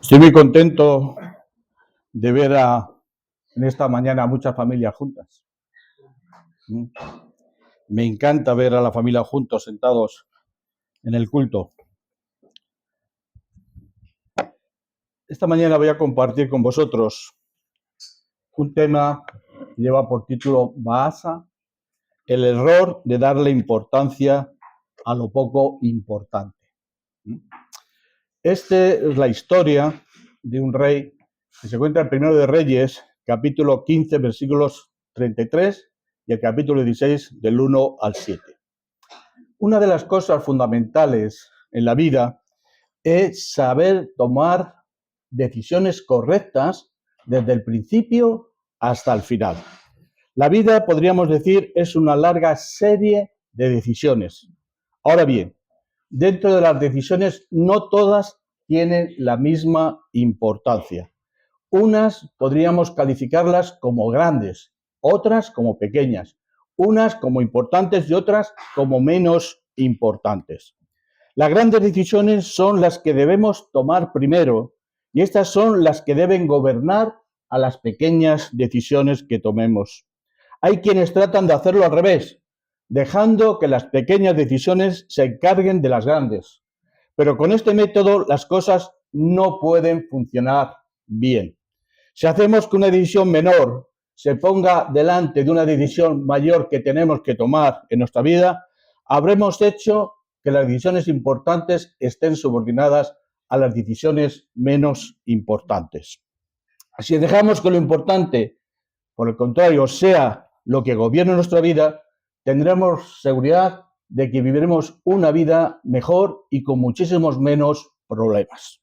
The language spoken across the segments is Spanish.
Estoy muy contento de ver en esta mañana a muchas familias juntas. Me encanta ver a la familia juntos, sentados en el culto. Esta mañana voy a compartir con vosotros un tema que lleva por título Bahasa, el error de darle importancia a lo poco importante. Esta es la historia de un rey que se encuentra en Primero de Reyes, capítulo 15, versículos 33 y el capítulo 16, del 1 al 7. Una de las cosas fundamentales en la vida es saber tomar decisiones correctas desde el principio hasta el final. La vida, podríamos decir, es una larga serie de decisiones. Ahora bien, dentro de las decisiones no todas tienen la misma importancia. Unas podríamos calificarlas como grandes, otras como pequeñas, unas como importantes y otras como menos importantes. Las grandes decisiones son las que debemos tomar primero y estas son las que deben gobernar a las pequeñas decisiones que tomemos. Hay quienes tratan de hacerlo al revés, dejando que las pequeñas decisiones se encarguen de las grandes. Pero con este método las cosas no pueden funcionar bien. Si hacemos que una decisión menor se ponga delante de una decisión mayor que tenemos que tomar en nuestra vida, habremos hecho que las decisiones importantes estén subordinadas a las decisiones menos importantes. Si dejamos que lo importante, por el contrario, sea lo que gobierne nuestra vida, tendremos seguridad de que viviremos una vida mejor y con muchísimos menos problemas.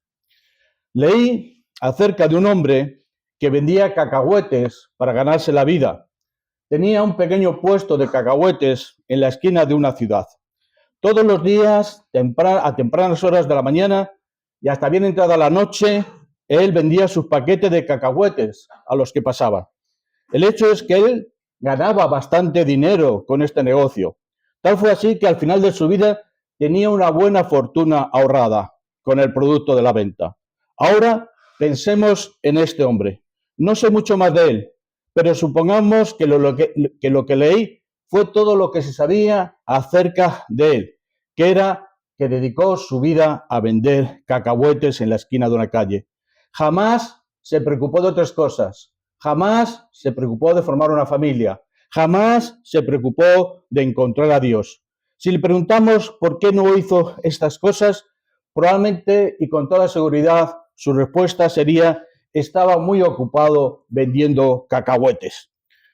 Leí acerca de un hombre que vendía cacahuetes para ganarse la vida. Tenía un pequeño puesto de cacahuetes en la esquina de una ciudad. Todos los días, a tempranas horas de la mañana y hasta bien entrada la noche, él vendía sus paquetes de cacahuetes a los que pasaban. El hecho es que él ganaba bastante dinero con este negocio. Tal fue así que al final de su vida tenía una buena fortuna ahorrada con el producto de la venta. Ahora pensemos en este hombre. No sé mucho más de él, pero supongamos que lo que leí fue todo lo que se sabía acerca de él, que era que dedicó su vida a vender cacahuetes en la esquina de una calle. Jamás se preocupó de otras cosas. Jamás se preocupó de formar una familia. Jamás se preocupó de encontrar a Dios. Si le preguntamos por qué no hizo estas cosas, probablemente y con toda seguridad su respuesta sería: estaba muy ocupado vendiendo cacahuetes.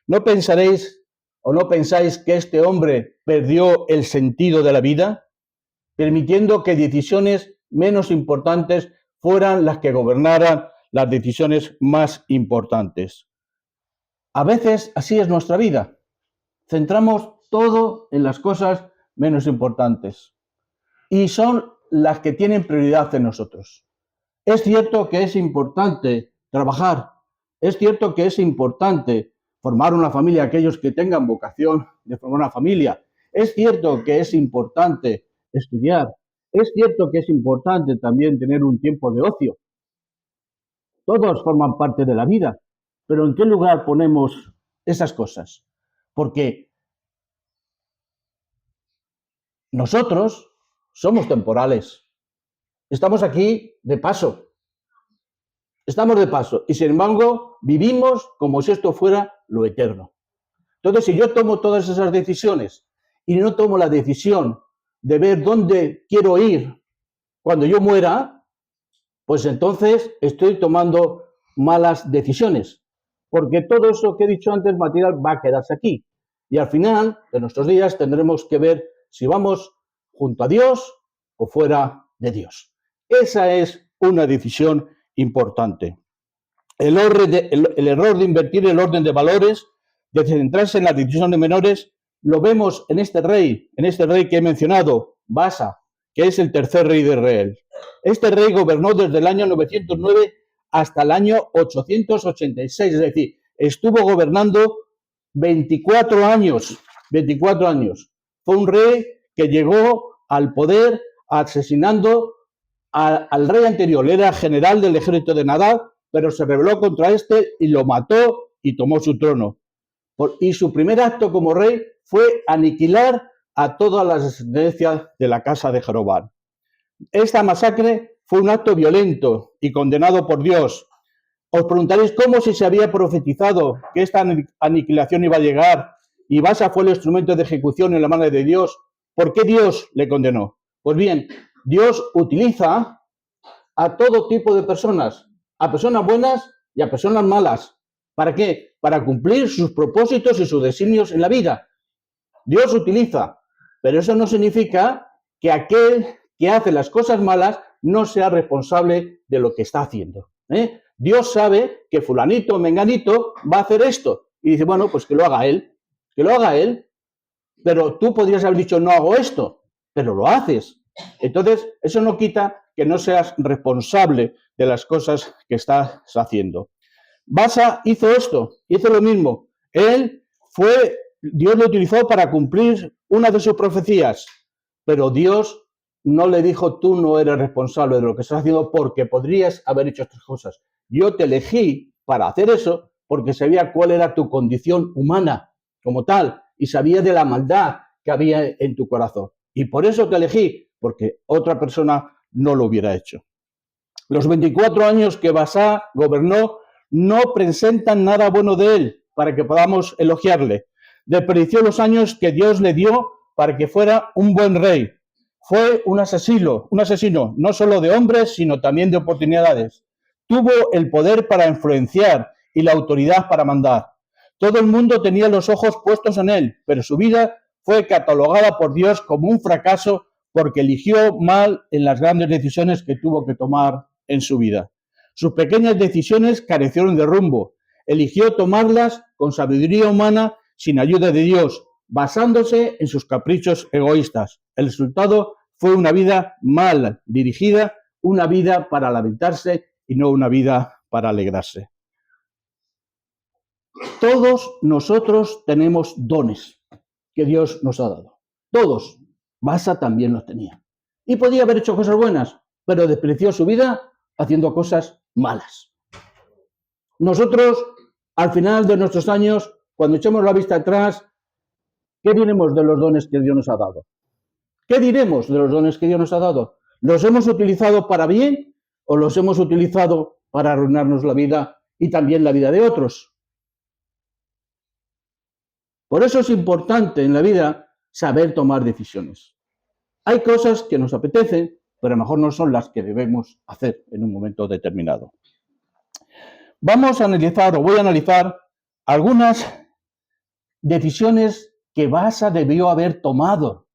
¿No pensaréis o no pensáis que este hombre perdió el sentido de la vida, permitiendo que decisiones menos importantes fueran las que gobernaran las decisiones más importantes? A veces así es nuestra vida. Centramos todo en las cosas menos importantes y son las que tienen prioridad en nosotros. Es cierto que es importante trabajar, es cierto que es importante formar una familia, aquellos que tengan vocación de formar una familia. Es cierto que es importante estudiar, es cierto que es importante también tener un tiempo de ocio. Todos forman parte de la vida, pero ¿en qué lugar ponemos esas cosas? Porque nosotros somos temporales, estamos aquí de paso. Estamos de paso y sin embargo vivimos como si esto fuera lo eterno. Entonces, si yo tomo todas esas decisiones y no tomo la decisión de ver dónde quiero ir cuando yo muera, pues entonces estoy tomando malas decisiones, porque todo eso que he dicho antes, material, va a quedarse aquí. Y al final de nuestros días tendremos que ver si vamos junto a Dios o fuera de Dios. Esa es una decisión importante. El error de invertir el orden de valores, de centrarse en las decisiones menores, lo vemos en este rey que he mencionado, Basa, que es el tercer rey de Israel. Este rey gobernó desde el año 909 hasta el año 886, es decir, estuvo gobernando 24 años. 24 años. Fue un rey que llegó al poder asesinando al rey anterior, era general del ejército de Nadab, pero se rebeló contra este y lo mató y tomó su trono. Y su primer acto como rey fue aniquilar a todas las descendencias de la casa de Jeroboam. Esta masacre fue un acto violento y condenado por Dios. Os preguntaréis cómo, si se había profetizado que esta aniquilación iba a llegar y Baasa fue el instrumento de ejecución en la mano de Dios, ¿por qué Dios le condenó? Pues bien, Dios utiliza a todo tipo de personas, a personas buenas y a personas malas. ¿Para qué? Para cumplir sus propósitos y sus designios en la vida. Dios utiliza, pero eso no significa que aquel que hace las cosas malas no sea responsable de lo que está haciendo. Dios sabe que fulanito o menganito va a hacer esto y dice, bueno, pues que lo haga él, pero tú podrías haber dicho, no hago esto, pero lo haces. Entonces, eso no quita que no seas responsable de las cosas que estás haciendo. Baasa hizo esto, hizo lo mismo. Dios lo utilizó para cumplir una de sus profecías, pero Dios no le dijo, tú no eres responsable de lo que estás haciendo porque podrías haber hecho estas cosas. Yo te elegí para hacer eso porque sabía cuál era tu condición humana como tal y sabía de la maldad que había en tu corazón. Y por eso te elegí, porque otra persona no lo hubiera hecho. Los 24 años que Baasa gobernó no presentan nada bueno de él para que podamos elogiarle. Desperdició los años que Dios le dio para que fuera un buen rey. Fue un asesino, no solo de hombres, sino también de oportunidades. Tuvo el poder para influenciar y la autoridad para mandar. Todo el mundo tenía los ojos puestos en él, pero su vida fue catalogada por Dios como un fracaso porque eligió mal en las grandes decisiones que tuvo que tomar en su vida. Sus pequeñas decisiones carecieron de rumbo. Eligió tomarlas con sabiduría humana sin ayuda de Dios, basándose en sus caprichos egoístas. El resultado fue una vida mal dirigida, una vida para lamentarse y no una vida para alegrarse. Todos nosotros tenemos dones que Dios nos ha dado. Todos. Baasa también los tenía. Y podía haber hecho cosas buenas, pero despreció su vida haciendo cosas malas. Nosotros, al final de nuestros años, cuando echemos la vista atrás, ¿qué diremos de los dones que Dios nos ha dado? ¿Qué diremos de los dones que Dios nos ha dado? ¿Los hemos utilizado para bien o los hemos utilizado para arruinarnos la vida y también la vida de otros? Por eso es importante en la vida saber tomar decisiones. Hay cosas que nos apetecen, pero a lo mejor no son las que debemos hacer en un momento determinado. Vamos a analizar, o voy a analizar, algunas decisiones que Baasa debió haber tomado,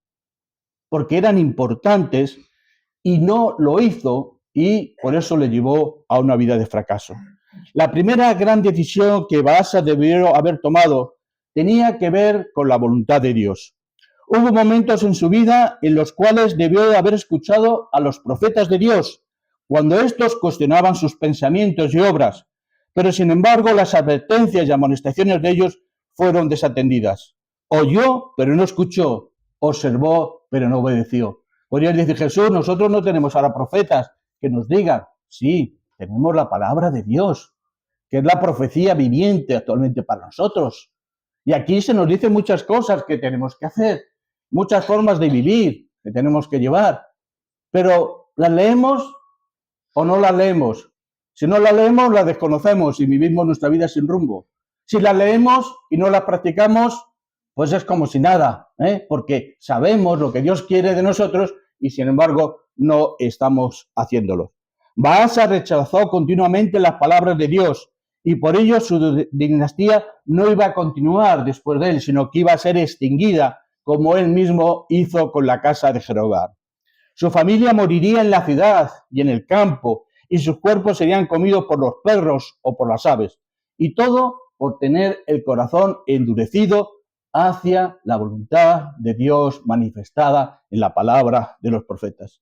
porque eran importantes y no lo hizo y por eso le llevó a una vida de fracaso. La primera gran decisión que Baasa debió haber tomado tenía que ver con la voluntad de Dios. Hubo momentos en su vida en los cuales debió de haber escuchado a los profetas de Dios, cuando estos cuestionaban sus pensamientos y obras, pero sin embargo las advertencias y amonestaciones de ellos fueron desatendidas. Oyó, pero no escuchó, observó, pero no obedeció. Podrías decir, Jesús, nosotros no tenemos ahora profetas que nos digan. Sí, tenemos la palabra de Dios, que es la profecía viviente actualmente para nosotros. Y aquí se nos dicen muchas cosas que tenemos que hacer, muchas formas de vivir que tenemos que llevar. Pero ¿las leemos o no las leemos? Si no las leemos, las desconocemos y vivimos nuestra vida sin rumbo. Si las leemos y no las practicamos, pues es como si nada, porque sabemos lo que Dios quiere de nosotros y sin embargo no estamos haciéndolo. Baasa rechazó continuamente las palabras de Dios y por ello su dinastía no iba a continuar después de él, sino que iba a ser extinguida, como él mismo hizo con la casa de Jeroboam. Su familia moriría en la ciudad y en el campo, y sus cuerpos serían comidos por los perros o por las aves. Y todo por tener el corazón endurecido hacia la voluntad de Dios manifestada en la palabra de los profetas.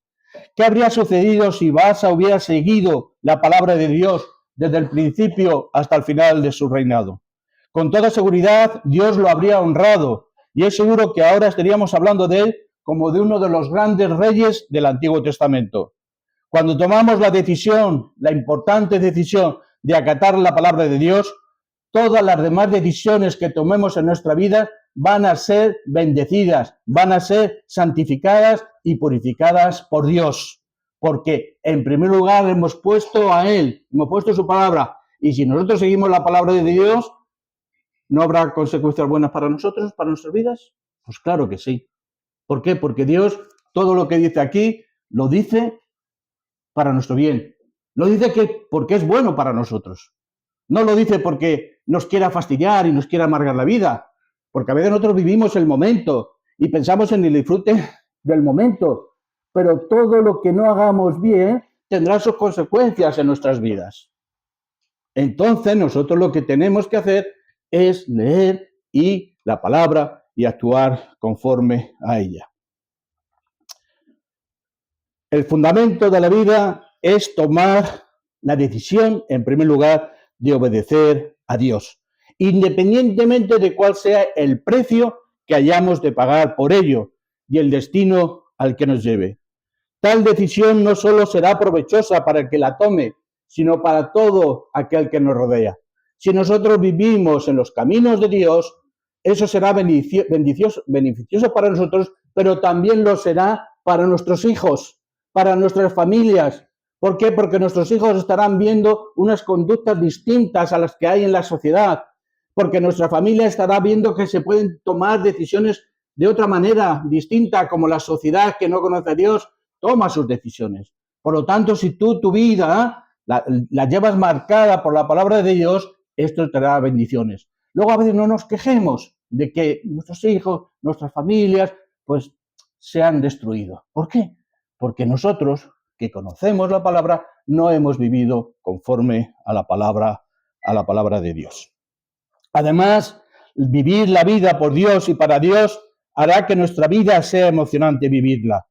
¿Qué habría sucedido si Baasa hubiera seguido la palabra de Dios desde el principio hasta el final de su reinado? Con toda seguridad, Dios lo habría honrado, y es seguro que ahora estaríamos hablando de él como de uno de los grandes reyes del Antiguo Testamento. Cuando tomamos la decisión, la importante decisión de acatar la palabra de Dios, todas las demás decisiones que tomemos en nuestra vida van a ser bendecidas, van a ser santificadas y purificadas por Dios. Porque en primer lugar hemos puesto a Él, hemos puesto su palabra. Y si nosotros seguimos la palabra de Dios, ¿no habrá consecuencias buenas para nosotros, para nuestras vidas? Pues claro que sí. ¿Por qué? Porque Dios, todo lo que dice aquí, lo dice para nuestro bien. Lo dice porque es bueno para nosotros. No lo dice porque nos quiera fastidiar y nos quiera amargar la vida. Porque a veces nosotros vivimos el momento y pensamos en el disfrute del momento. Pero todo lo que no hagamos bien tendrá sus consecuencias en nuestras vidas. Entonces nosotros lo que tenemos que hacer es leer la palabra y actuar conforme a ella. El fundamento de la vida es tomar la decisión, en primer lugar, de obedecer a Dios, independientemente de cuál sea el precio que hayamos de pagar por ello y el destino al que nos lleve. Tal decisión no solo será provechosa para el que la tome, sino para todo aquel que nos rodea. Si nosotros vivimos en los caminos de Dios, eso será beneficioso para nosotros, pero también lo será para nuestros hijos, para nuestras familias. ¿Por qué? Porque nuestros hijos estarán viendo unas conductas distintas a las que hay en la sociedad, porque nuestra familia estará viendo que se pueden tomar decisiones de otra manera, distinta, como la sociedad que no conoce a Dios toma sus decisiones. Por lo tanto, si tú tu vida la llevas marcada por la palabra de Dios, esto te dará bendiciones. Luego a veces no nos quejemos de que nuestros hijos, nuestras familias, pues se han destruido. ¿Por qué? Porque nosotros, que conocemos la palabra, no hemos vivido conforme a la palabra de Dios. Además, vivir la vida por Dios y para Dios hará que nuestra vida sea emocionante vivirla.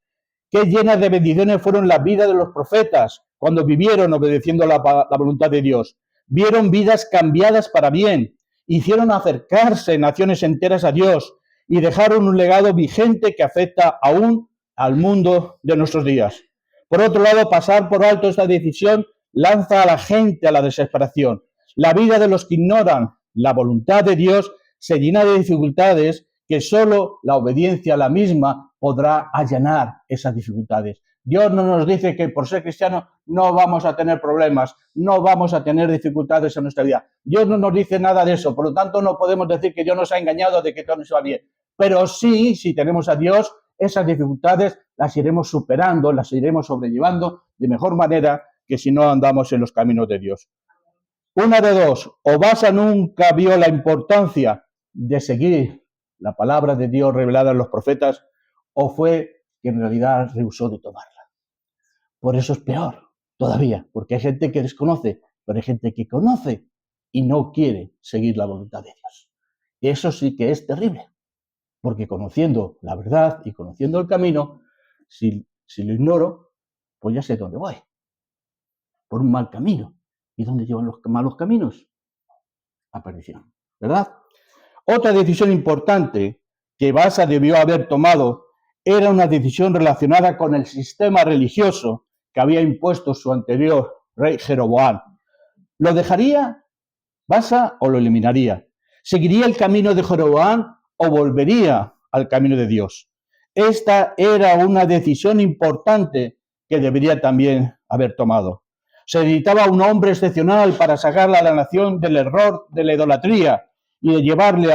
Qué llenas de bendiciones fueron las vidas de los profetas cuando vivieron obedeciendo la voluntad de Dios. Vieron vidas cambiadas para bien, hicieron acercarse naciones enteras a Dios y dejaron un legado vigente que afecta aún al mundo de nuestros días. Por otro lado, pasar por alto esta decisión lanza a la gente a la desesperación. La vida de los que ignoran la voluntad de Dios se llena de dificultades que solo la obediencia a la misma podrá allanar esas dificultades. Dios no nos dice que por ser cristianos no vamos a tener problemas, no vamos a tener dificultades en nuestra vida. Dios no nos dice nada de eso, por lo tanto no podemos decir que Dios nos ha engañado de que todo nos va bien. Pero sí, si tenemos a Dios, esas dificultades las iremos superando, las iremos sobrellevando de mejor manera que si no andamos en los caminos de Dios. Una de dos, o Baasa nunca vio la importancia de seguir la palabra de Dios revelada en los profetas, o fue que en realidad rehusó de tomarla. Por eso es peor todavía, porque hay gente que desconoce, pero hay gente que conoce y no quiere seguir la voluntad de Dios. Y eso sí que es terrible, porque conociendo la verdad y conociendo el camino, si lo ignoro, pues ya sé dónde voy, por un mal camino. ¿Y dónde llevan los malos caminos? A perdición, ¿verdad? Otra decisión importante que Baasa debió haber tomado era una decisión relacionada con el sistema religioso que había impuesto su anterior rey Jeroboam. ¿Lo dejaría Baasa o lo eliminaría? ¿Seguiría el camino de Jeroboam o volvería al camino de Dios? Esta era una decisión importante que debería también haber tomado. Se necesitaba un hombre excepcional para sacarla a la nación del error de la idolatría y de llevarle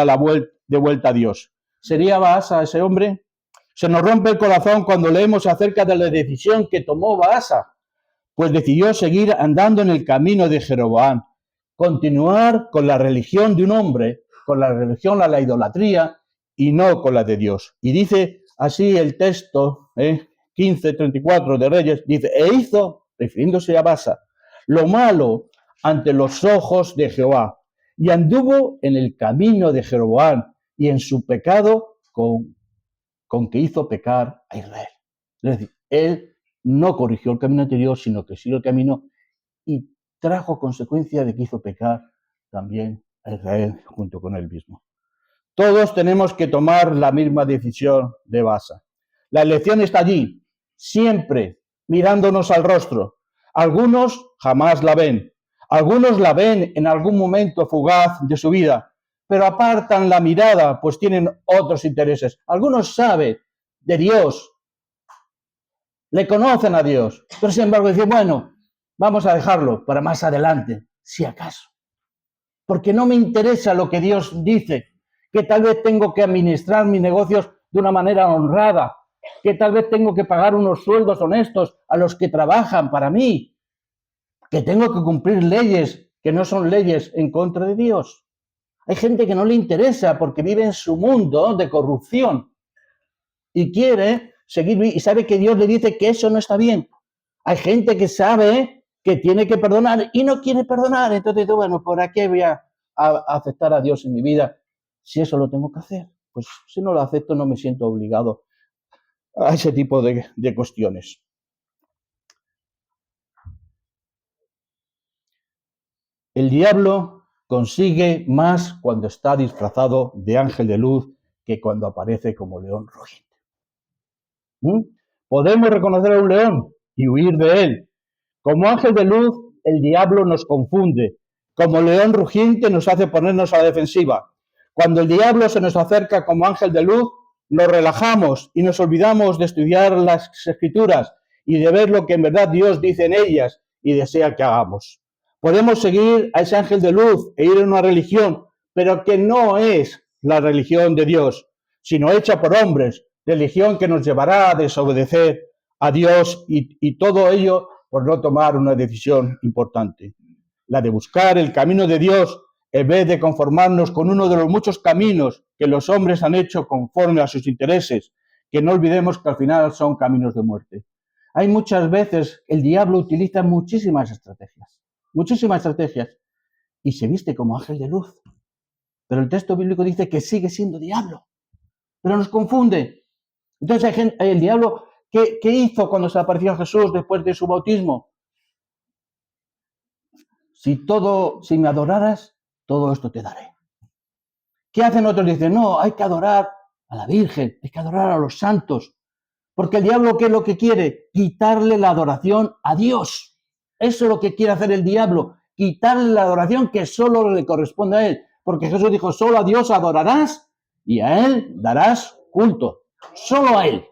de vuelta a Dios. ¿Sería Baasa ese hombre? Se nos rompe el corazón cuando leemos acerca de la decisión que tomó Baasa, pues decidió seguir andando en el camino de Jeroboam, continuar con la religión de un hombre, con la religión a la idolatría y no con la de Dios. Y dice así el texto 15:34 de Reyes, dice, e hizo, refiriéndose a Baasa, lo malo ante los ojos de Jehová, y anduvo en el camino de Jeroboam y en su pecado con que hizo pecar a Israel. Es decir, él no corrigió el camino anterior, sino que siguió el camino y trajo consecuencia de que hizo pecar también a Israel junto con él mismo. Todos tenemos que tomar la misma decisión de Baasa. La elección está allí. Siempre mirándonos al rostro. Algunos jamás la ven. Algunos la ven en algún momento fugaz de su vida, pero apartan la mirada, pues tienen otros intereses. Algunos saben de Dios, le conocen a Dios, pero sin embargo dicen, bueno, vamos a dejarlo para más adelante, si acaso. Porque no me interesa lo que Dios dice, que tal vez tengo que administrar mis negocios de una manera honrada, que tal vez tengo que pagar unos sueldos honestos a los que trabajan para mí, que tengo que cumplir leyes que no son leyes en contra de Dios. Hay gente que no le interesa porque vive en su mundo de corrupción y quiere seguir y sabe que Dios le dice que eso no está bien. Hay gente que sabe que tiene que perdonar y no quiere perdonar. Entonces, bueno, ¿por qué voy a aceptar a Dios en mi vida si eso lo tengo que hacer? Pues si no lo acepto no me siento obligado a ese tipo de cuestiones. El diablo consigue más cuando está disfrazado de ángel de luz que cuando aparece como león rugiente. Podemos reconocer a un león y huir de él. Como ángel de luz, el diablo nos confunde. Como león rugiente nos hace ponernos a la defensiva. Cuando el diablo se nos acerca como ángel de luz, nos relajamos y nos olvidamos de estudiar las escrituras y de ver lo que en verdad Dios dice en ellas y desea que hagamos. Podemos seguir a ese ángel de luz e ir a una religión, pero que no es la religión de Dios, sino hecha por hombres, religión que nos llevará a desobedecer a Dios y todo ello por no tomar una decisión importante, la de buscar el camino de Dios en vez de conformarnos con uno de los muchos caminos que los hombres han hecho conforme a sus intereses, que no olvidemos que al final son caminos de muerte. Hay muchas veces, el diablo utiliza muchísimas estrategias, y se viste como ángel de luz. Pero el texto bíblico dice que sigue siendo diablo, pero nos confunde. Entonces el diablo, ¿qué hizo cuando se apareció a Jesús después de su bautismo? Si me adoraras, todo esto te daré. ¿Qué hacen otros? Dicen, no, hay que adorar a la Virgen, hay que adorar a los santos. Porque el diablo, ¿qué es lo que quiere? Quitarle la adoración a Dios. Eso es lo que quiere hacer el diablo, quitarle la adoración que solo le corresponde a él. Porque Jesús dijo, solo a Dios adorarás y a él darás culto. Solo a él.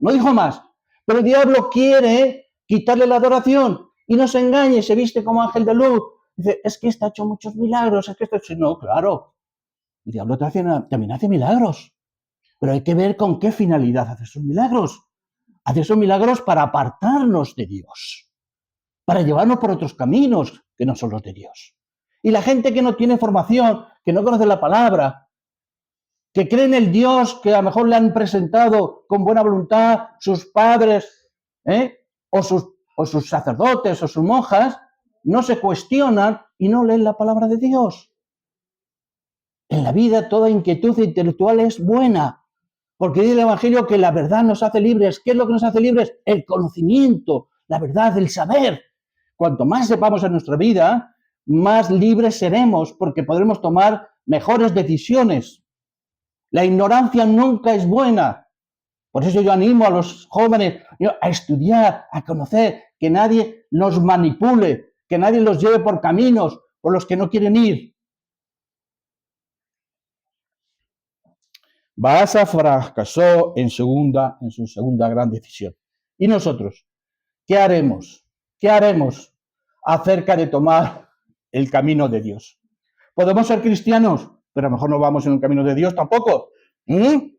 No dijo más. Pero el diablo quiere quitarle la adoración y no se engañe, se viste como ángel de luz. Dice, es que está hecho muchos milagros, es que esto... No, claro, el diablo también hace milagros, pero hay que ver con qué finalidad hace esos milagros. Hace esos milagros para apartarnos de Dios, para llevarnos por otros caminos que no son los de Dios. Y la gente que no tiene formación, que no conoce la palabra, que cree en el Dios que a lo mejor le han presentado con buena voluntad sus padres, o sus sacerdotes o sus monjas, no se cuestionan y no leen la palabra de Dios. En la vida toda inquietud intelectual es buena, porque dice el Evangelio que la verdad nos hace libres. ¿Qué es lo que nos hace libres? El conocimiento, la verdad, el saber. Cuanto más sepamos en nuestra vida, más libres seremos, porque podremos tomar mejores decisiones. La ignorancia nunca es buena. Por eso yo animo a los jóvenes a estudiar, a conocer, que nadie los manipule, que nadie los lleve por caminos por los que no quieren ir. Baasa fracasó en su segunda gran decisión. ¿Y nosotros? ¿Qué haremos? ¿Qué haremos acerca de tomar el camino de Dios? ¿Podemos ser cristianos, pero a lo mejor no vamos en el camino de Dios tampoco? No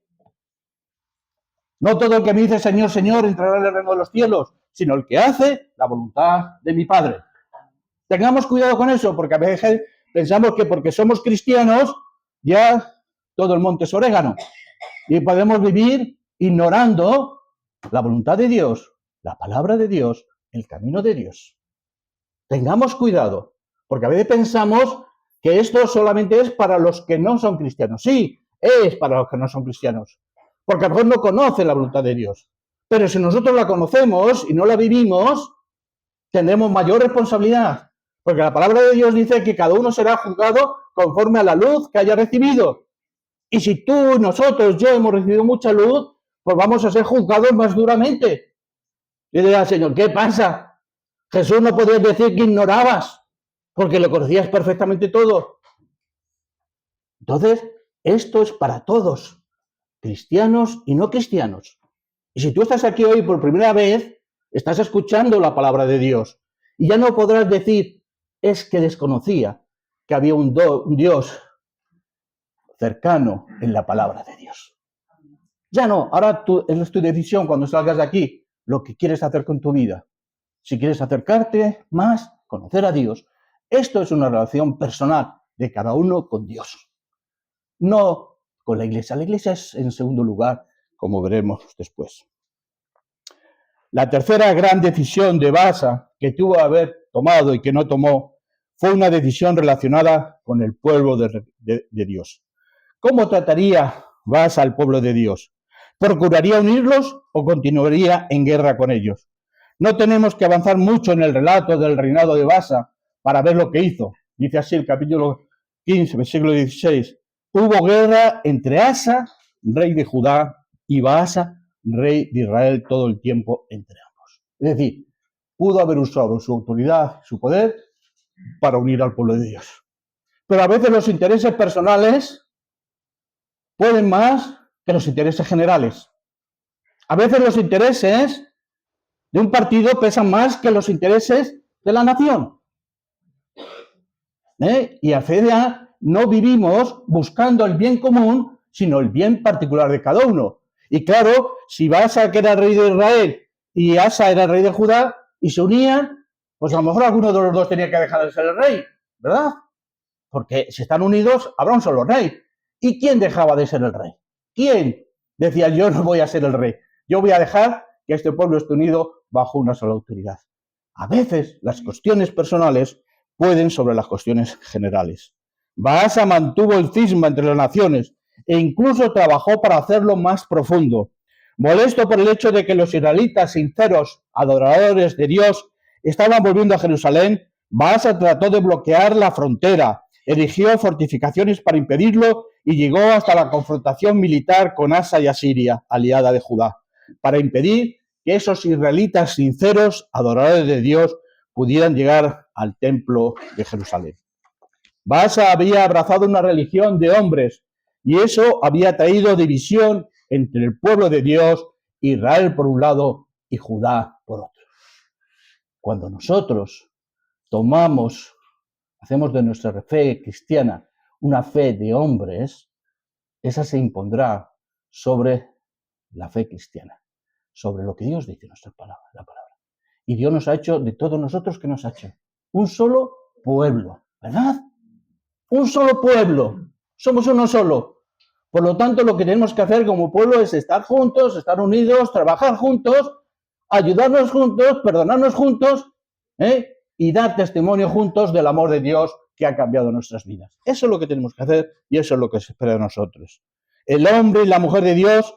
todo el que me dice Señor, Señor entrará en el reino de los cielos, sino el que hace la voluntad de mi Padre. Tengamos cuidado con eso, porque a veces pensamos que porque somos cristianos ya todo el monte es orégano. Y podemos vivir ignorando la voluntad de Dios, la palabra de Dios, el camino de Dios. Tengamos cuidado, porque a veces pensamos que esto solamente es para los que no son cristianos. Sí, es para los que no son cristianos, porque a lo mejor no conocen la voluntad de Dios. Pero si nosotros la conocemos y no la vivimos, tendremos mayor responsabilidad, porque la palabra de Dios dice que cada uno será juzgado conforme a la luz que haya recibido. Y si tú, nosotros, yo hemos recibido mucha luz, pues vamos a ser juzgados más duramente. Y dirás, Señor, ¿qué pasa? Jesús, no podías decir que ignorabas, porque lo conocías perfectamente todo. Entonces, esto es para todos, cristianos y no cristianos. Y si tú estás aquí hoy por primera vez, estás escuchando la palabra de Dios. Y ya no podrás decir, es que desconocía que había un Dios cercano en la palabra de Dios. Ya no, ahora es tu decisión cuando salgas de aquí, lo que quieres hacer con tu vida. Si quieres acercarte más, conocer a Dios, esto es una relación personal de cada uno con Dios. No con la iglesia. La iglesia es en segundo lugar, como veremos después. La tercera gran decisión de Baasa que tuvo que haber tomado y que no tomó fue una decisión relacionada con el pueblo de Dios. ¿Cómo trataría Baasa al pueblo de Dios? ¿Procuraría unirlos o continuaría en guerra con ellos? No tenemos que avanzar mucho en el relato del reinado de Baasa para ver lo que hizo. Dice así el capítulo 15, versículo 16. Hubo guerra entre Asa, rey de Judá, y Baasa, rey de Israel, todo el tiempo entre ambos. Es decir, pudo haber usado su autoridad, su poder, para unir al pueblo de Dios. Pero a veces los intereses personales pueden más que los intereses generales. A veces los intereses de un partido pesan más que los intereses de la nación. Y a FEDEA no vivimos buscando el bien común, sino el bien particular de cada uno. Y claro, si Baasa, que era rey de Israel, y Asa era rey de Judá, y se unían, pues a lo mejor alguno de los dos tenía que dejar de ser el rey, ¿verdad? Porque si están unidos, habrá un solo rey. ¿Y quién dejaba de ser el rey? ¿Quién decía, yo no voy a ser el rey? Yo voy a dejar que este pueblo esté unido bajo una sola autoridad. A veces las cuestiones personales pueden sobre las cuestiones generales. Baasa mantuvo el cisma entre las naciones e incluso trabajó para hacerlo más profundo. Molesto por el hecho de que los israelitas sinceros, adoradores de Dios, estaban volviendo a Jerusalén, Baasa trató de bloquear la frontera, erigió fortificaciones para impedirlo y llegó hasta la confrontación militar con Asa y Asiria, aliada de Judá, para impedir que esos israelitas sinceros, adoradores de Dios, pudieran llegar al templo de Jerusalén. Baasa había abrazado una religión de hombres y eso había traído división entre el pueblo de Dios, Israel por un lado y Judá por otro. Cuando nosotros hacemos de nuestra fe cristiana una fe de hombres, esa se impondrá sobre la fe cristiana, sobre lo que Dios dice en nuestra palabra, la palabra. Y Dios nos ha hecho, de todos nosotros, ¿qué nos ha hecho? Un solo pueblo, ¿verdad? Un solo pueblo. Somos uno solo. Por lo tanto, lo que tenemos que hacer como pueblo es estar juntos, estar unidos, trabajar juntos, ayudarnos juntos, perdonarnos juntos, y dar testimonio juntos del amor de Dios que ha cambiado nuestras vidas. Eso es lo que tenemos que hacer y eso es lo que se espera de nosotros. El hombre y la mujer de Dios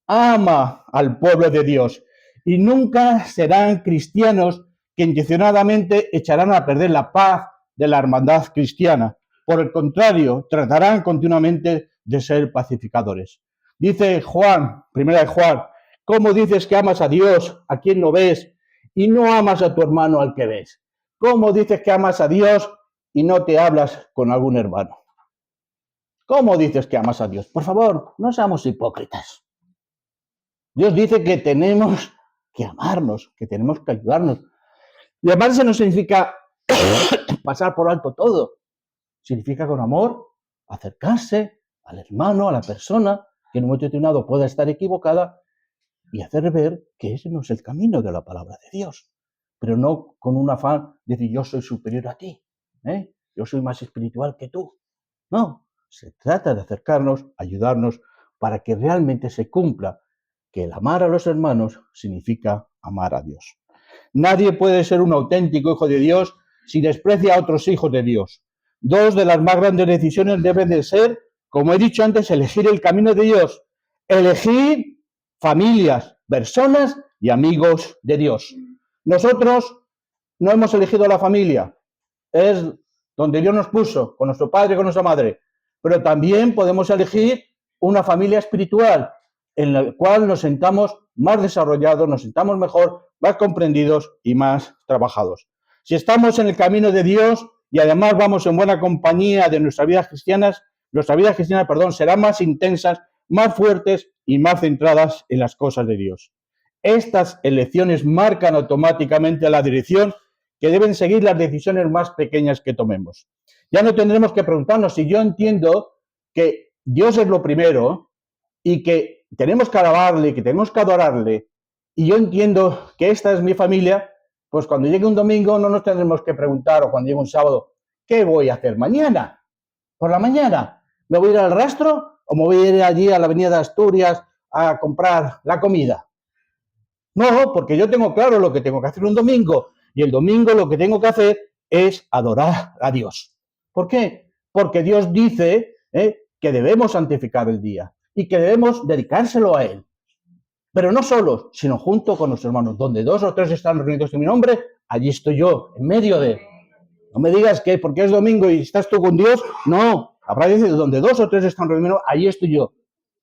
ama al pueblo de Dios y nunca serán cristianos que intencionadamente echarán a perder la paz de la hermandad cristiana. Por el contrario, tratarán continuamente de ser pacificadores. Dice Juan, primera de Juan, ¿cómo dices que amas a Dios a quien no ves y no amas a tu hermano al que ves? ¿Cómo dices que amas a Dios y no te hablas con algún hermano? ¿Cómo dices que amas a Dios? Por favor, no seamos hipócritas. Dios dice que tenemos que amarnos, que tenemos que ayudarnos. Y además eso no significa pasar por alto todo. Significa con amor acercarse al hermano, a la persona que en un momento determinado pueda estar equivocada y hacer ver que ese no es el camino de la palabra de Dios. Pero no con un afán de decir yo soy superior a ti, yo soy más espiritual que tú. No, se trata de acercarnos, ayudarnos para que realmente se cumpla que el amar a los hermanos significa amar a Dios. Nadie puede ser un auténtico hijo de Dios si desprecia a otros hijos de Dios. Dos de las más grandes decisiones deben de ser, como he dicho antes, elegir el camino de Dios. Elegir familias, personas y amigos de Dios. Nosotros no hemos elegido la familia. Es donde Dios nos puso, con nuestro padre y con nuestra madre. Pero también podemos elegir una familia espiritual en la cual nos sentamos más desarrollados, nos sentamos mejor, más comprendidos y más trabajados. Si estamos en el camino de Dios y además vamos en buena compañía de nuestras vidas cristiana, serán más intensas, más fuertes y más centradas en las cosas de Dios. Estas elecciones marcan automáticamente la dirección que deben seguir las decisiones más pequeñas que tomemos. Ya no tendremos que preguntarnos si yo entiendo que Dios es lo primero y que tenemos que alabarle, que tenemos que adorarle, y yo entiendo que esta es mi familia, pues cuando llegue un domingo no nos tendremos que preguntar, o cuando llegue un sábado, ¿qué voy a hacer mañana? Por la mañana, ¿me voy a ir al rastro o me voy a ir allí a la avenida de Asturias a comprar la comida? No, porque yo tengo claro lo que tengo que hacer un domingo, y el domingo lo que tengo que hacer es adorar a Dios. ¿Por qué? Porque Dios dice que debemos santificar el día y que debemos dedicárselo a Él. Pero no solos, sino junto con nuestros hermanos. Donde 2 o 3 están reunidos en mi nombre, allí estoy yo, en medio de... No me digas que porque es domingo y estás tú con Dios, no. Habrá que decir, donde 2 o 3 están reunidos, allí estoy yo.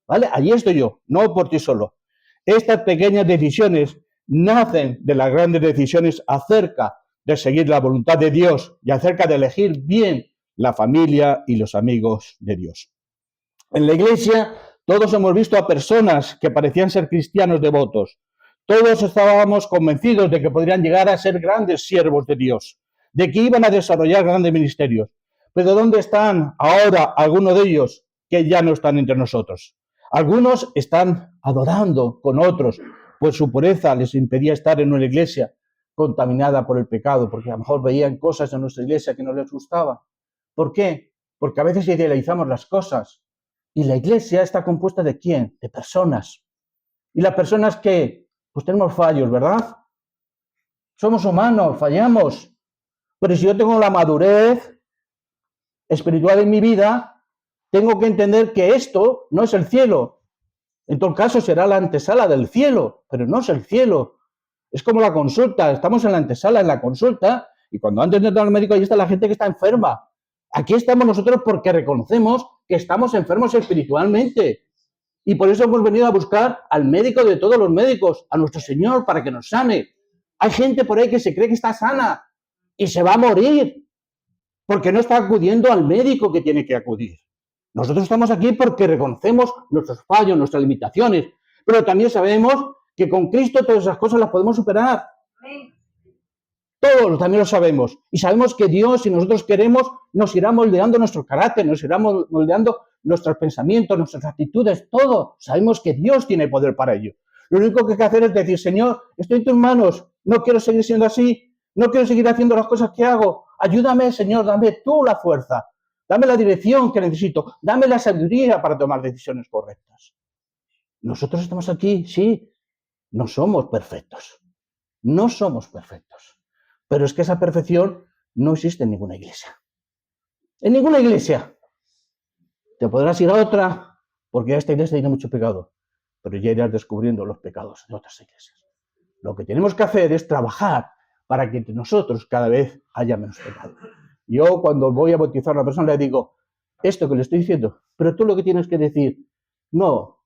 ¿Vale? Allí estoy yo, no por ti solo. Estas pequeñas decisiones nacen de las grandes decisiones acerca de seguir la voluntad de Dios y acerca de elegir bien la familia y los amigos de Dios. En la iglesia todos hemos visto a personas que parecían ser cristianos devotos. Todos estábamos convencidos de que podrían llegar a ser grandes siervos de Dios, de que iban a desarrollar grandes ministerios. Pero ¿dónde están ahora algunos de ellos que ya no están entre nosotros? Algunos están adorando con otros, pues su pureza les impedía estar en una iglesia contaminada por el pecado, porque a lo mejor veían cosas en nuestra iglesia que no les gustaba. ¿Por qué? Porque a veces idealizamos las cosas. Y la iglesia está compuesta ¿de quién? De personas. Y las personas que, pues tenemos fallos, ¿verdad? Somos humanos, fallamos. Pero si yo tengo la madurez espiritual en mi vida, tengo que entender que esto no es el cielo. En todo caso será la antesala del cielo, pero no es el cielo. Es como la consulta, estamos en la antesala, en la consulta, y cuando antes de entrar al médico, ahí está la gente que está enferma. Aquí estamos nosotros porque reconocemos que estamos enfermos espiritualmente. Y por eso hemos venido a buscar al médico de todos los médicos, a nuestro Señor, para que nos sane. Hay gente por ahí que se cree que está sana y se va a morir porque no está acudiendo al médico que tiene que acudir. Nosotros estamos aquí porque reconocemos nuestros fallos, nuestras limitaciones, pero también sabemos que con Cristo todas esas cosas las podemos superar. Todos también lo sabemos. Y sabemos que Dios, si nosotros queremos, nos irá moldeando nuestro carácter, nos irá moldeando nuestros pensamientos, nuestras actitudes, todo. Sabemos que Dios tiene poder para ello. Lo único que hay que hacer es decir, Señor, estoy en tus manos, no quiero seguir siendo así, no quiero seguir haciendo las cosas que hago. Ayúdame, Señor, dame tú la fuerza, dame la dirección que necesito, dame la sabiduría para tomar decisiones correctas. Nosotros estamos aquí, sí, no somos perfectos, no somos perfectos. Pero es que esa perfección no existe en ninguna iglesia. En ninguna iglesia. Te podrás ir a otra, porque esta iglesia tiene mucho pecado, pero ya irás descubriendo los pecados de otras iglesias. Lo que tenemos que hacer es trabajar para que entre nosotros cada vez haya menos pecado. Yo cuando voy a bautizar a una persona le digo, esto que le estoy diciendo, pero tú lo que tienes que decir, no,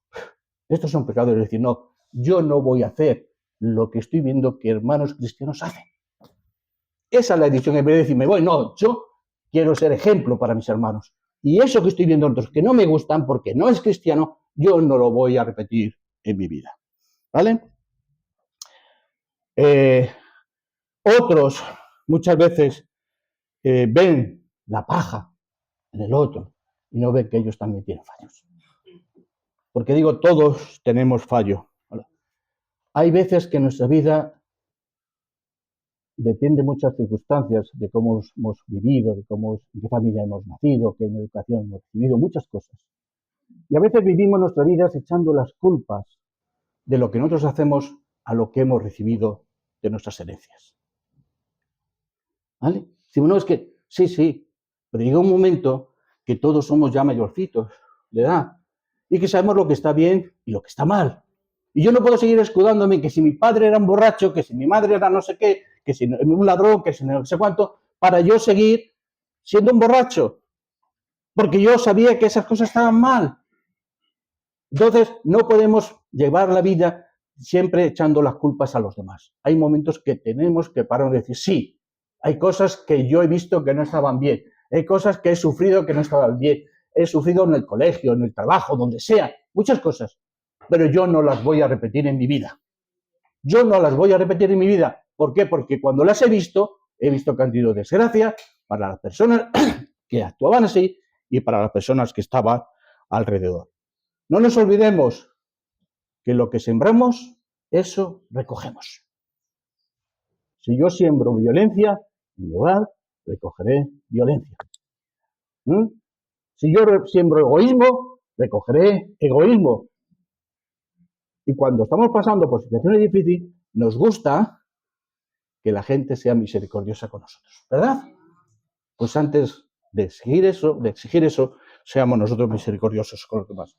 estos son pecados, es decir, no, yo no voy a hacer lo que estoy viendo que hermanos cristianos hacen. Esa es la decisión, en vez de decirme, bueno, no, yo quiero ser ejemplo para mis hermanos. Y eso que estoy viendo en otros que no me gustan porque no es cristiano, yo no lo voy a repetir en mi vida. ¿Vale? Otros muchas veces ven la paja en el otro y no ven que ellos también tienen fallos. Porque digo, todos tenemos fallo. ¿Vale? Hay veces que en nuestra vida depende de muchas circunstancias, de cómo hemos vivido, de qué familia hemos nacido, qué educación hemos recibido, muchas cosas. Y a veces vivimos nuestras vidas echando las culpas de lo que nosotros hacemos a lo que hemos recibido de nuestras herencias. ¿Vale? Si uno es que, sí, pero llega un momento que todos somos ya mayorcitos de edad y que sabemos lo que está bien y lo que está mal. Y yo no puedo seguir escudándome que si mi padre era un borracho, que si mi madre era no sé qué, que si un ladrón, que si no sé cuánto, para yo seguir siendo un borracho. Porque yo sabía que esas cosas estaban mal. Entonces, no podemos llevar la vida siempre echando las culpas a los demás. Hay momentos que tenemos que parar y decir, sí, hay cosas que yo he visto que no estaban bien, hay cosas que he sufrido que no estaban bien, he sufrido en el colegio, en el trabajo, donde sea, muchas cosas, pero yo no las voy a repetir en mi vida. Yo no las voy a repetir en mi vida. ¿Por qué? Porque cuando las he visto que han sido desgracia para las personas que actuaban así y para las personas que estaban alrededor. No nos olvidemos que lo que sembramos, eso recogemos. Si yo siembro violencia en mi hogar, recogeré violencia. Si yo siembro egoísmo, recogeré egoísmo. Y cuando estamos pasando por situaciones difíciles, nos gusta que la gente sea misericordiosa con nosotros, ¿verdad? Pues antes de exigir eso, seamos nosotros misericordiosos con los demás.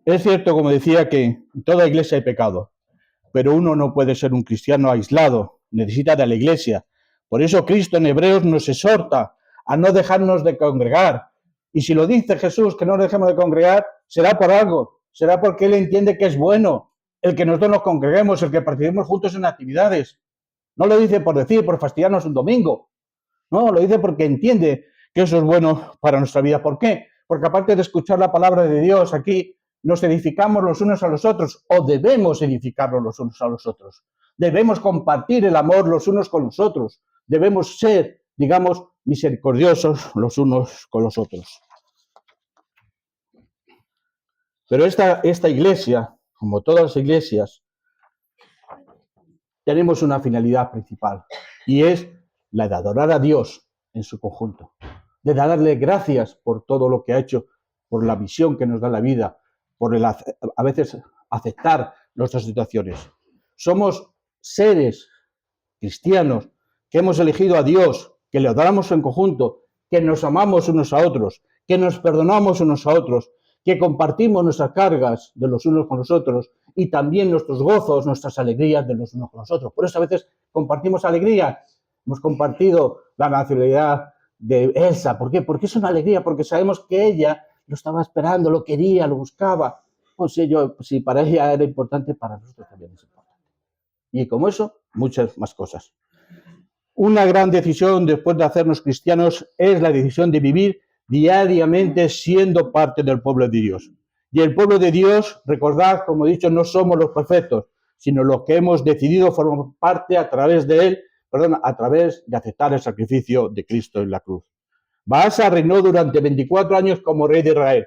Es cierto, como decía, que en toda iglesia hay pecado, pero uno no puede ser un cristiano aislado, necesita de la iglesia. Por eso Cristo en Hebreos nos exhorta a no dejarnos de congregar. Y si lo dice Jesús, que no nos dejemos de congregar, será por algo, será porque Él entiende que es bueno el que nosotros nos congreguemos, el que participemos juntos en actividades. No lo dice por decir, por fastidiarnos un domingo. No, lo dice porque entiende que eso es bueno para nuestra vida. ¿Por qué? Porque aparte de escuchar la palabra de Dios aquí, nos edificamos los unos a los otros, o debemos edificarnos los unos a los otros. Debemos compartir el amor los unos con los otros. Debemos ser, digamos, misericordiosos los unos con los otros. Pero esta iglesia, como todas las iglesias, tenemos una finalidad principal, y es la de adorar a Dios en su conjunto, de darle gracias por todo lo que ha hecho, por la visión que nos da la vida, por el a veces aceptar nuestras situaciones. Somos seres cristianos que hemos elegido a Dios, que le adoramos en conjunto, que nos amamos unos a otros, que nos perdonamos unos a otros, que compartimos nuestras cargas de los unos con los otros y también nuestros gozos, nuestras alegrías de los unos con los otros. Por eso a veces compartimos alegría. Hemos compartido la nacionalidad de Elsa. ¿Por qué? Porque es una alegría, porque sabemos que ella lo estaba esperando, lo quería, lo buscaba. Pues si para ella era importante, para nosotros también es importante. Y como eso, muchas más cosas. Una gran decisión después de hacernos cristianos es la decisión de vivir diariamente siendo parte del pueblo de Dios. Y el pueblo de Dios, recordad, como he dicho, no somos los perfectos, sino los que hemos decidido formar parte a través de él, a través de aceptar el sacrificio de Cristo en la cruz. Baasa reinó durante 24 años como rey de Israel.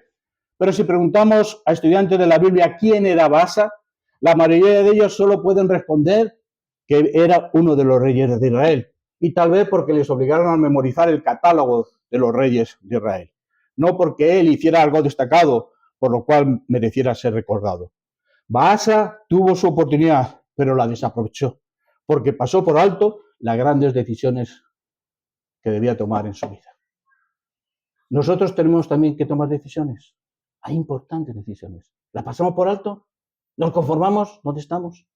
Pero si preguntamos a estudiantes de la Biblia quién era Baasa, la mayoría de ellos solo pueden responder que era uno de los reyes de Israel. Y tal vez porque les obligaron a memorizar el catálogo de los reyes de Israel. No porque él hiciera algo destacado, por lo cual mereciera ser recordado. Baasa tuvo su oportunidad, pero la desaprovechó, porque pasó por alto las grandes decisiones que debía tomar en su vida. Nosotros tenemos también que tomar decisiones. Hay importantes decisiones. ¿Las pasamos por alto? ¿Nos conformamos? ¿Dónde estamos?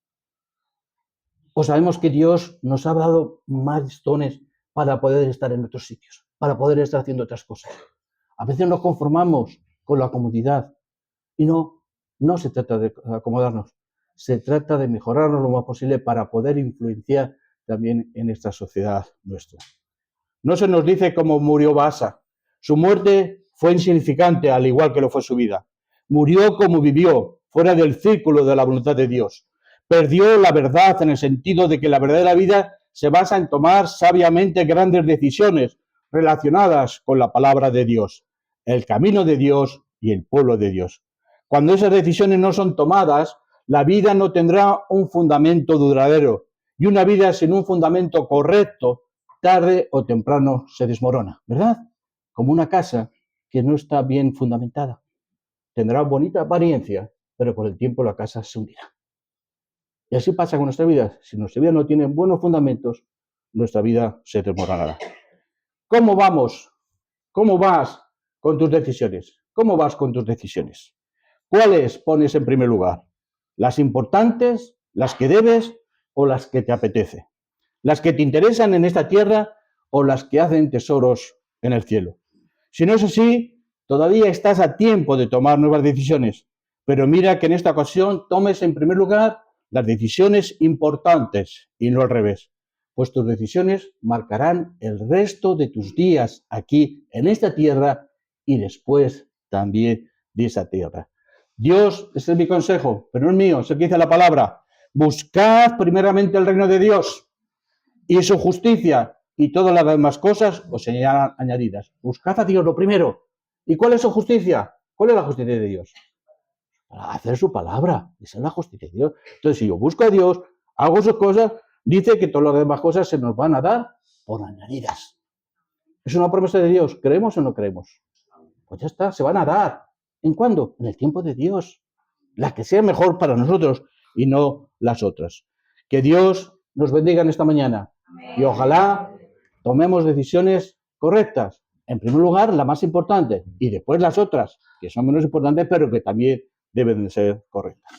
¿O sabemos que Dios nos ha dado más dones para poder estar en otros sitios, para poder estar haciendo otras cosas? A veces nos conformamos con la comodidad y no se trata de acomodarnos, se trata de mejorarnos lo más posible para poder influenciar también en esta sociedad nuestra. No se nos dice cómo murió Baasa. Su muerte fue insignificante, al igual que lo fue su vida. Murió como vivió, fuera del círculo de la voluntad de Dios. Perdió la verdad en el sentido de que la verdadera vida se basa en tomar sabiamente grandes decisiones relacionadas con la palabra de Dios, el camino de Dios y el pueblo de Dios. Cuando esas decisiones no son tomadas, la vida no tendrá un fundamento duradero, y una vida sin un fundamento correcto, tarde o temprano se desmorona, ¿verdad? Como una casa que no está bien fundamentada. Tendrá bonita apariencia, pero con el tiempo la casa se hundirá. Y así pasa con nuestra vida. Si nuestra vida no tiene buenos fundamentos, nuestra vida se desmoronará. ¿Cómo vamos? ¿Cómo vas con tus decisiones? ¿Cómo vas con tus decisiones? ¿Cuáles pones en primer lugar? ¿Las importantes, las que debes o las que te apetece? ¿Las que te interesan en esta tierra o las que hacen tesoros en el cielo? Si no es así, todavía estás a tiempo de tomar nuevas decisiones, Pero mira que en esta ocasión tomes en primer lugar las decisiones importantes y no al revés, pues tus decisiones marcarán el resto de tus días aquí en esta tierra y después también de esa tierra. Dios, ese es mi consejo, pero no es mío, es el que dice la palabra. Buscad primeramente el reino de Dios y su justicia, y todas las demás cosas os serán añadidas. Buscad a Dios lo primero. ¿Y cuál es su justicia? ¿Cuál es la justicia de Dios? Para hacer su palabra. Esa es la justicia de Dios. Entonces, si yo busco a Dios, hago sus cosas, dice que todas las demás cosas se nos van a dar por añadidas. Es una promesa de Dios. ¿Creemos o no creemos? Pues ya está, se van a dar. ¿En cuándo? En el tiempo de Dios. La que sea mejor para nosotros y no las otras. Que Dios nos bendiga en esta mañana. Y ojalá tomemos decisiones correctas. En primer lugar, la más importante, y después las otras, que son menos importantes, pero que también deben de ser correctas.